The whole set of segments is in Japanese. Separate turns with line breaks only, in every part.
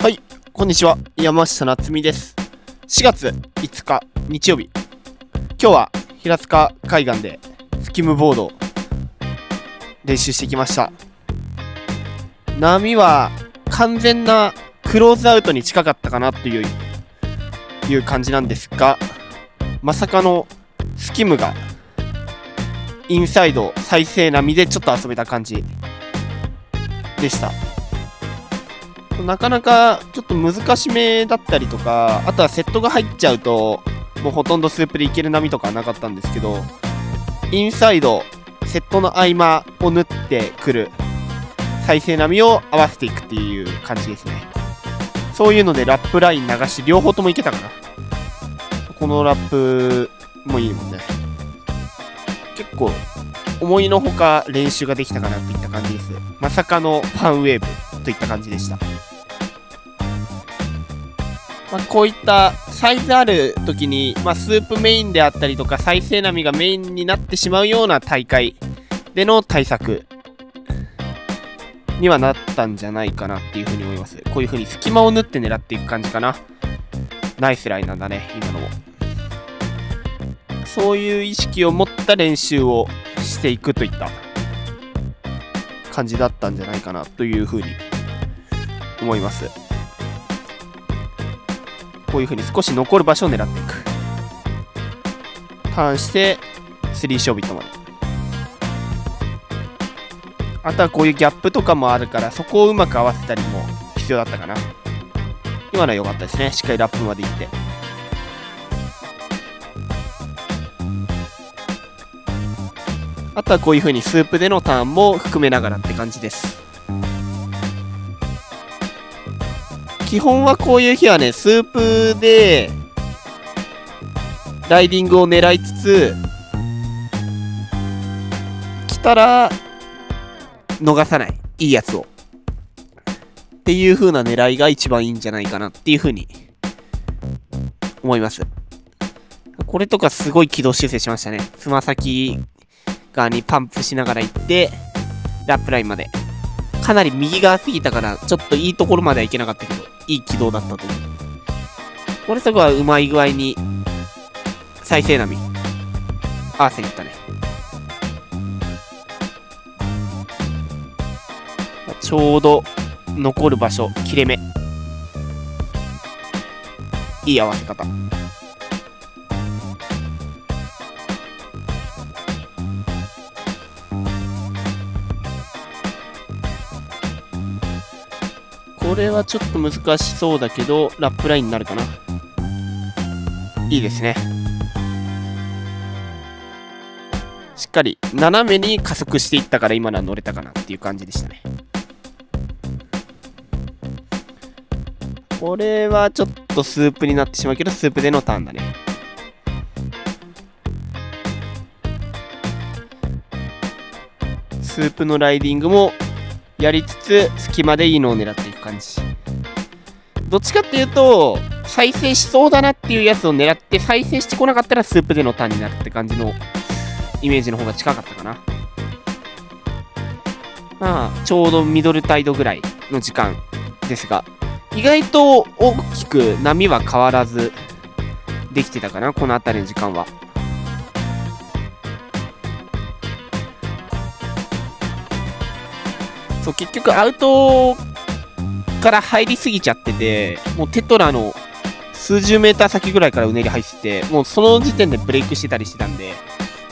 はい、こんにちは。山下夏実です。4月5日日曜日。今日は平塚海岸でスキムボードを練習してきました。波は完全なクローズアウトに近かったかなという感じなんですが、まさかのスキムがインサイド再生波でちょっと遊べた感じでした。なかなかちょっと難しめだったりとか、あとはセットが入っちゃうともうほとんどスープでいける波とかはなかったんですけど、インサイドセットの合間を縫ってくる再生波を合わせていくっていう感じですね。そういうのでラップライン流して両方ともいけたかな。このラップもいいもんね。結構思いのほか練習ができたかなといった感じです。まさかのファンウェーブといった感じでした。こういったサイズある時に、スープメインであったりとか再生波がメインになってしまうような大会での対策にはなったんじゃないかなっていうふうに思います。こういうふうに隙間を縫って狙っていく感じかな。ナイスラインなんだね、今のも。そういう意識を持った練習をしていくといった感じだったんじゃないかなというふうに思います。こういう風に少し残る場所を狙っていく。ターンして3ショービットまで。あとはこういうギャップとかもあるから、そこをうまく合わせたりも必要だったかな。今のは良かったですね。しっかりラップまで行って。あとはこういう風にスープでのターンも含めながらって感じです。基本はこういう日はね、スープでライディングを狙いつつ、来たら逃さない、いいやつをっていう風な狙いが一番いいんじゃないかなっていう風に思います。これとかすごい軌道修正しましたね。つま先側にパンプしながら行ってラップラインまで。かなり右側すぎたからちょっといいところまではいけなかったけど、いい軌道だったと思う。これとかはうまい具合に再生波合わせにいったね。ちょうど残る場所、切れ目、いい合わせ方。これはちょっと難しそうだけどラップラインになるかな。いいですね。しっかり斜めに加速していったから今のは乗れたかなっていう感じでしたね。これはちょっとスープになってしまうけど、スープでのターンだね。スープのライディングもやりつつ隙間でいいのを狙っていく感じ。どっちかっていうと再生しそうだなっていうやつを狙って再生してこなかったらスープでのターンになるって感じのイメージの方が近かったかな。ちょうどミドルタイドぐらいの時間ですが、意外と大きく波は変わらずできてたかな、この辺りの時間は。そう、結局アウトから入りすぎちゃってて、もうテトラの数十メーター先ぐらいからうねり入ってて、もうその時点でブレイクしてたりしてたんで、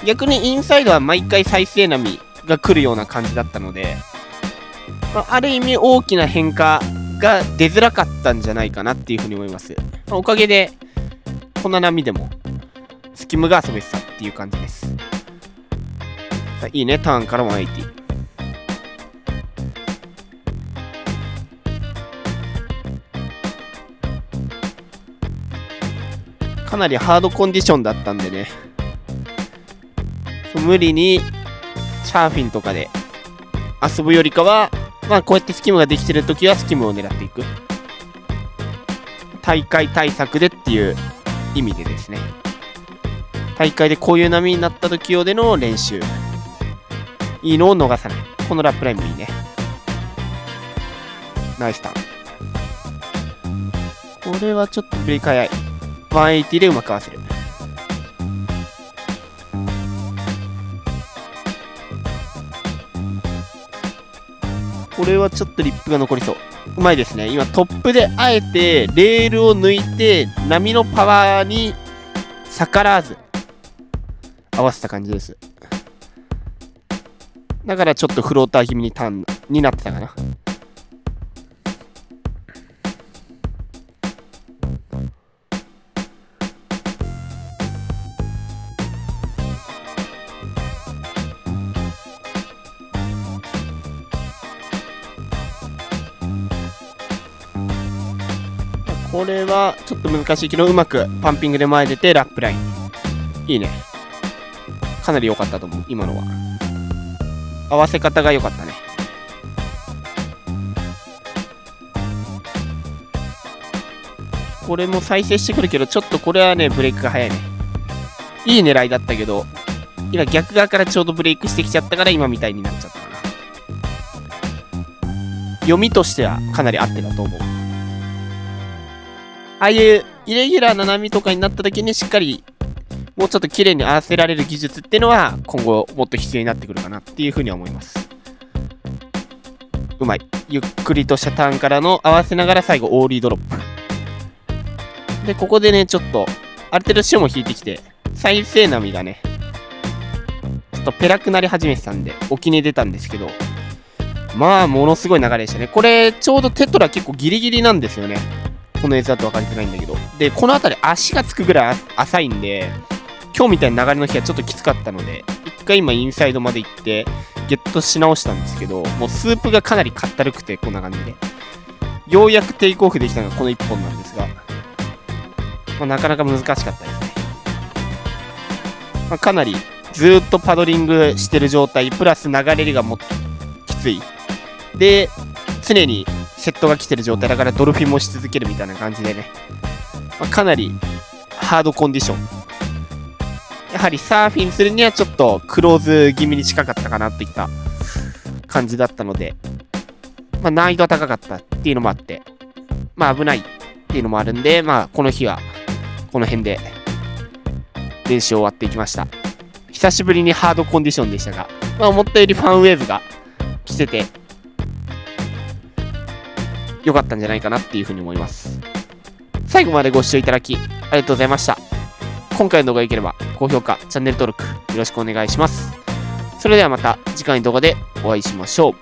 逆にインサイドは毎回再生波が来るような感じだったので、ある意味大きな変化が出づらかったんじゃないかなっていうふうに思います。おかげでこんな波でもスキムが遊べてたっていう感じです。いいね、ターンからも180。かなりハードコンディションだったんでね、無理にサーフィンとかで遊ぶよりかは、こうやってスキムができてるときはスキムを狙っていく。大会対策でっていう意味でですね。大会でこういう波になったとき用での練習。いいのを逃さない。このラップラインもいいね。ナイスターン。これはちょっとブレーキ早い。180でうまく合わせる。これはちょっとリップが残りそう。うまいですね。今トップであえてレールを抜いて波のパワーに逆らわず合わせた感じです。だからちょっとフローター気味にターンになってたかな。これはちょっと難しいけどうまくパンピングで前出てラップライン。いいね。かなり良かったと思う、今のは。合わせ方が良かったね。これも再生してくるけど、ちょっとこれはね、ブレイクが早いね。いい狙いだったけど、今逆側からちょうどブレイクしてきちゃったから今みたいになっちゃったかな。読みとしてはかなり合ってたと思う。ああいうイレギュラーな波とかになった時にしっかりもうちょっと綺麗に合わせられる技術っていうのは今後もっと必要になってくるかなっていうふうには思います。うまい。ゆっくりとしたターンからの合わせながら最後オーリードロップ。で、ここでね、ちょっとある程度潮も引いてきて再生波がね、ちょっとペラくなり始めてたんで沖に出たんですけど、まあものすごい流れでしたね。これちょうどテトラ結構ギリギリなんですよね。この映像だと分かりづらいんだけど。で、この辺り足がつくぐらい浅いんで、今日みたいな流れの日はちょっときつかったので、一回今インサイドまで行って、ゲットし直したんですけど、もうスープがかなりかったるくて、こんな感じで。ようやくテイクオフできたのがこの1本なんですが、なかなか難しかったですね。かなりずーっとパドリングしてる状態、プラス流れがもきつい。で、常にセットが来てる状態だからドルフィンもし続けるみたいな感じでね、かなりハードコンディション。やはりサーフィンするにはちょっとクローズ気味に近かったかなっていった感じだったので、難易度は高かったっていうのもあって、危ないっていうのもあるんで、この日はこの辺で練習終わっていきました。久しぶりにハードコンディションでしたが、思ったよりファンウェーブが来てて良かったんじゃないかなっていうふうに思います。最後までご視聴いただきありがとうございました。今回の動画が良ければ高評価、チャンネル登録よろしくお願いします。それではまた次回の動画でお会いしましょう。